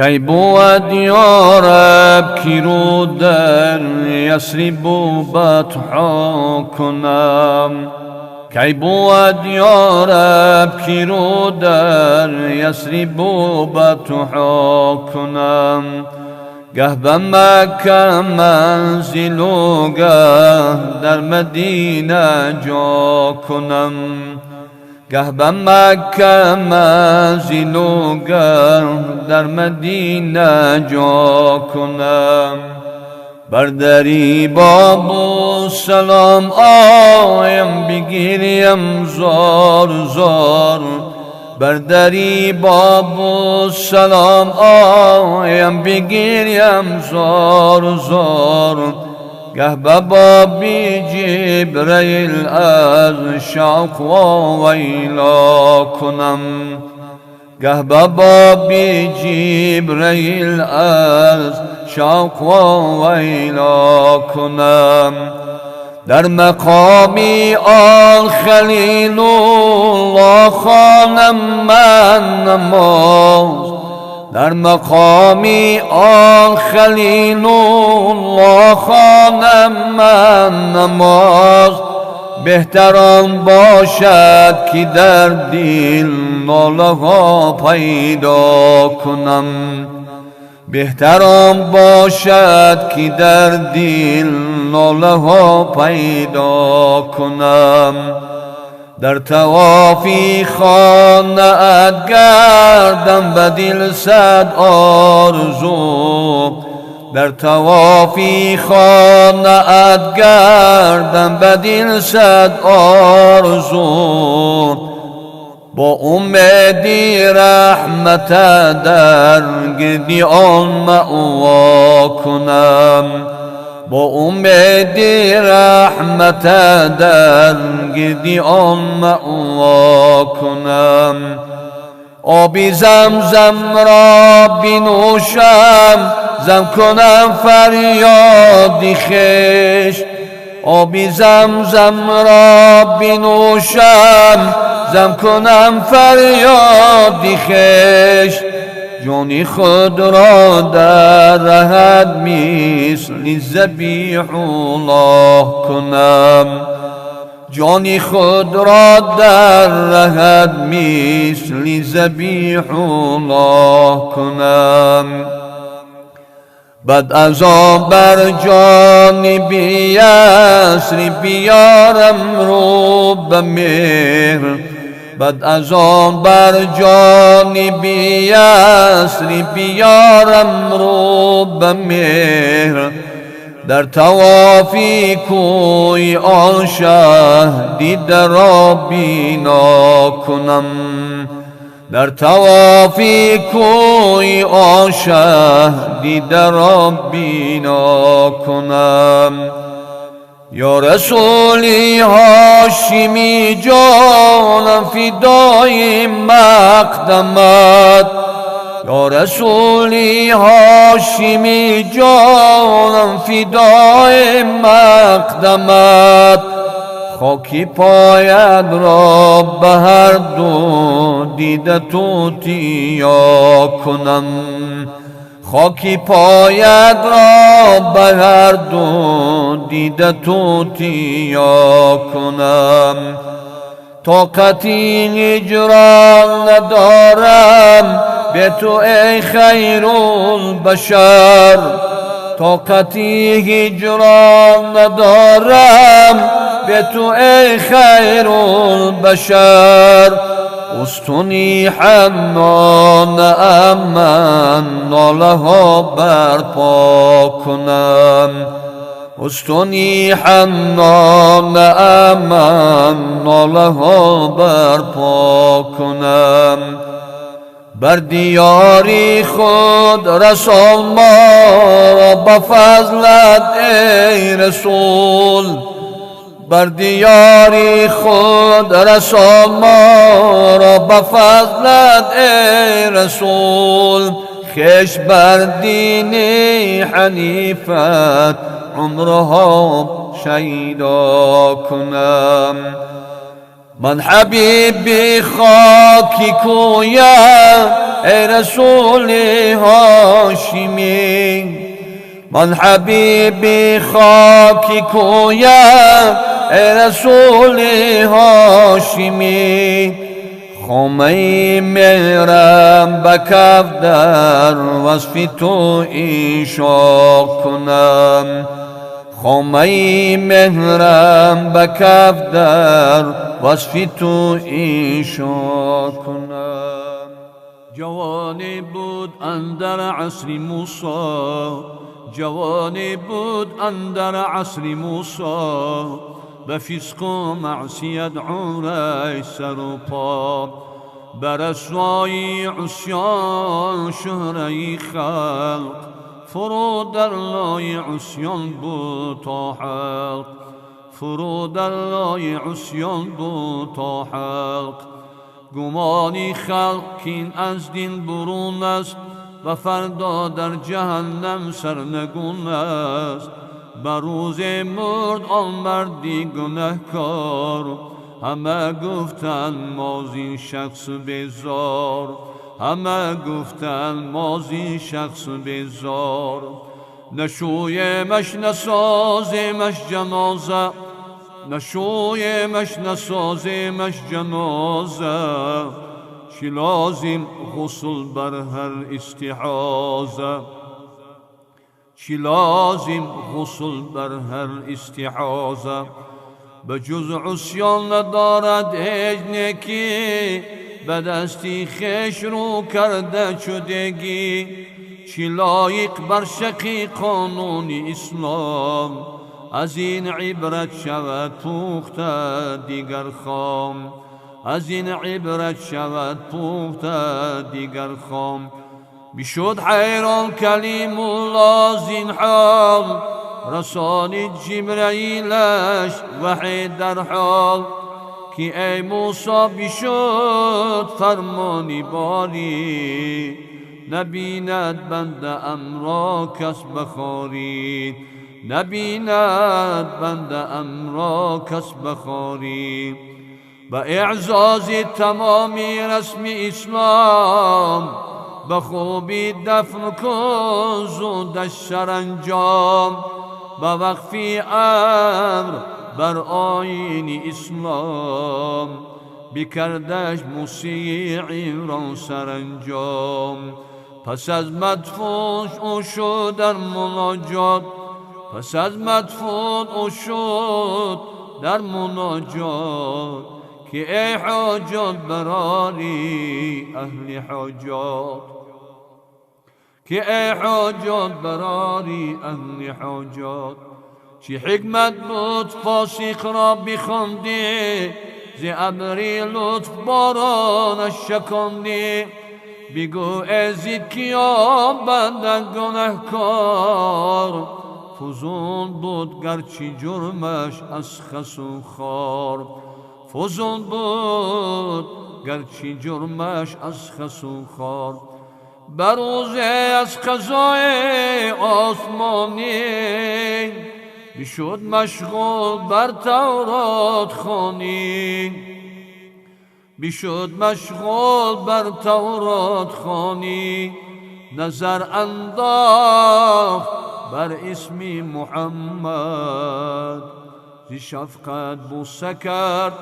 کی بود یارب کی رو در یثرب بطحا کنم، کی بود یارب کی رو در یثرب بطحا کنم. گه به مکه منزل و گه در مدینه جا کنم، گه به مکه منزل و گه در مدینه جا کنم. بر دری باب و سلام آیم بگیریم زار زار، بر دری باب و سلام آیم بگیریم زار زار. گه به بابی جبریل از شوق و ویلا کنم، گه به بابی جبریل از شوق و ویلا کنم. در مقامی آن خلیل الله خوانم من نماز، در مقامی آن خلیل الله خوانم من نماز. بهتران باشد که در دل ناله ها پیدا کنم، بهتران باشد که در دل ناله ها پیدا کنم. در طوافی خانه ات گردم به دل صد آرزو، در طوافی خانه ات گردم به دل صد آرزو. با امیدی رحمت در گردی آن مأوا کنم، با امیدی رحمت در گردی آن مأوا کنم. آبی زمزم را بنوشم زم کنم فریادی خویش، آبی زمزم را بنوشم زم کنم فریادی خویش. جانی خود را در رهت مثل ذبیح الله کنم، جانی خود را در رهت مثل ذبیح الله کنم. بعد از آن بر جانب یثرب بیارم رو به مهر، بعد از آن بر جانب یثرب بیارم رو به مهر. در طوافی کوی آن شه دیده را بینا کنم، در طوافی کوی آن شه دیده را بینا کنم. یا رسولی هاشمی جانم فدای مقدمت، یا رسولی هاشمی جانم فدای مقدمت. خاکی پاید را به هر دو دیده توتیا کنم، خاکی پاید را به هر دو دیده توتیا کنم. طاقتی هجران ندارم به تو ای خیر البشر، طاقتی هجران ندارم به تو ای خیر البشر. استونی حنان من ناله ها برپا کنم، استونی حنان من ناله ها برپا کنم. بر دیاری خود رسول ما را به فضلت ای رسول، بر دیاری خود رسول ما را به فضلت ای رسول. خش بر دین حنیفت عمرها شیدا کنم، من حبیبی خاکی کویم ای رسول هاشمی، من حبیبی خاکی کویم ای رسول هاشمی، خمه مهرم بکف در وصف تو ایشا کنم، خمه مهرم بکف در وصف تو ایشا کنم. جوانی بود اندر عصر موسی، جوانی بود اندر عصر موسی، به فسق و معصیت عمرش سر و پا، بر رسوایی عصیان شهره خلق، فرو در لای عصیان بود تا حلق، فرو در لای عصیان بود تا حلق. گمانی خلق کین از دین برون است و فردا در جهنم سرنگون است. بر روز مرد آن مردی گنهکار، همه گفتن ما زین شخص بیزار، همه گفتن ما زین شخص بیزار. نشویمش نسازیمش جنازه، نشویمش نسازیمش جنازه، چی لازم غسل بر هر استحاضه، چی لازم غسل بر هر استحاضه. به جز عصیان ندارد هیچ نیکی، به دستی خویش رو کرده چودگی، چی لایق بر شقی قانون اسلام، از این عبرت شود پوخته دیگر خام، از این عبرت شود پوخته دیگر خام. بشد حیران کلیم الله زین حال، رسانید جبرائیلش وحی در حال، که ای موسی بشد فرمانی باری، نبیند بنده امرا کس بخاری، نبیند بنده امرا کس بخاری. با اعزاز تمامی رسم اسلام، بخوبی دفن کن زودش سرانجام، با وقفی امر بر آیین اسلام، بکردش موسیعی را سرانجام. پس از مدفون او شد در مناجات، پس از مدفون او شد در مناجات، که ای حاجات براری اهل حاجات، که ای حاجات براری اهل حاجات. چی حکمت بود فاسق را بخواندی، ز ابری لطف بارانش شکاندی. بگو ای زید کیا بنده گنهکار، فزون بود گرچه جرمش از خس و خار، فزون بود گرچه جرمش از خس و خار. بروزه از قضای آسمانی، بشد مشغول بر تورات خوانی، بشد مشغول بر تورات خوانی. نظر انداخت بر اسم محمد، ز شفقت بوسه کرد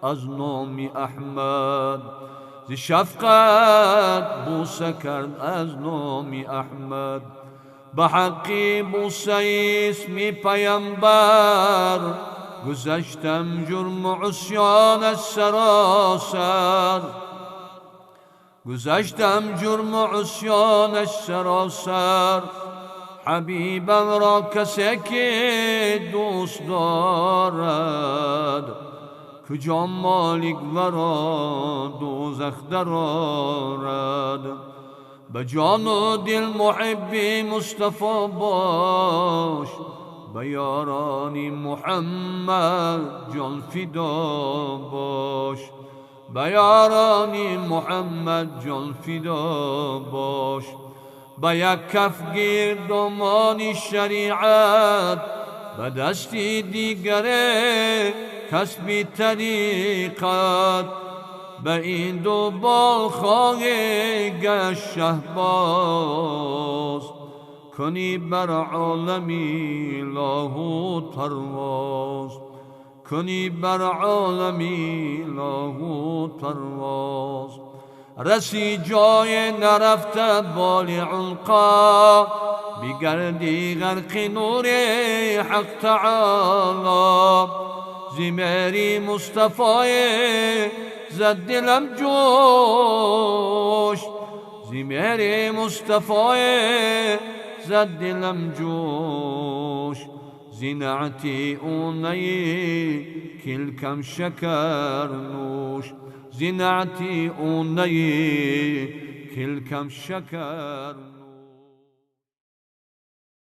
از نام احمد، ز شفقت بوسه کرد از نام احمد. به حقی بوسه اسم پیامبر، گذشتم جرم و عصیان سراسر، گذشتم جرم و عصیان سراسر. حبیبم را کسی که دوست دارد، کجا مالک ورا دوزخ درآرد. به جان و دل محبی مصطفی باش، به یارانی محمد جان فدا باش، به یارانی محمد جان فدا باش. به یک کف گیر دامان شریعت، به دستی دیگره کسبی طریقت به این دو بال خواهی گشت شهباز کنی بر عالمی لاهوت پرواز کنی بر عالمی لاهوت پرواز رسی جای نرفته بال علقا بگردی غرق نور حق تعالی زمری مصطفی زد دلم جوش زمری مصطفی زد دلم جوش زنعتی اونی کل کم شکر نوش زنعتی اونی کل کم شکر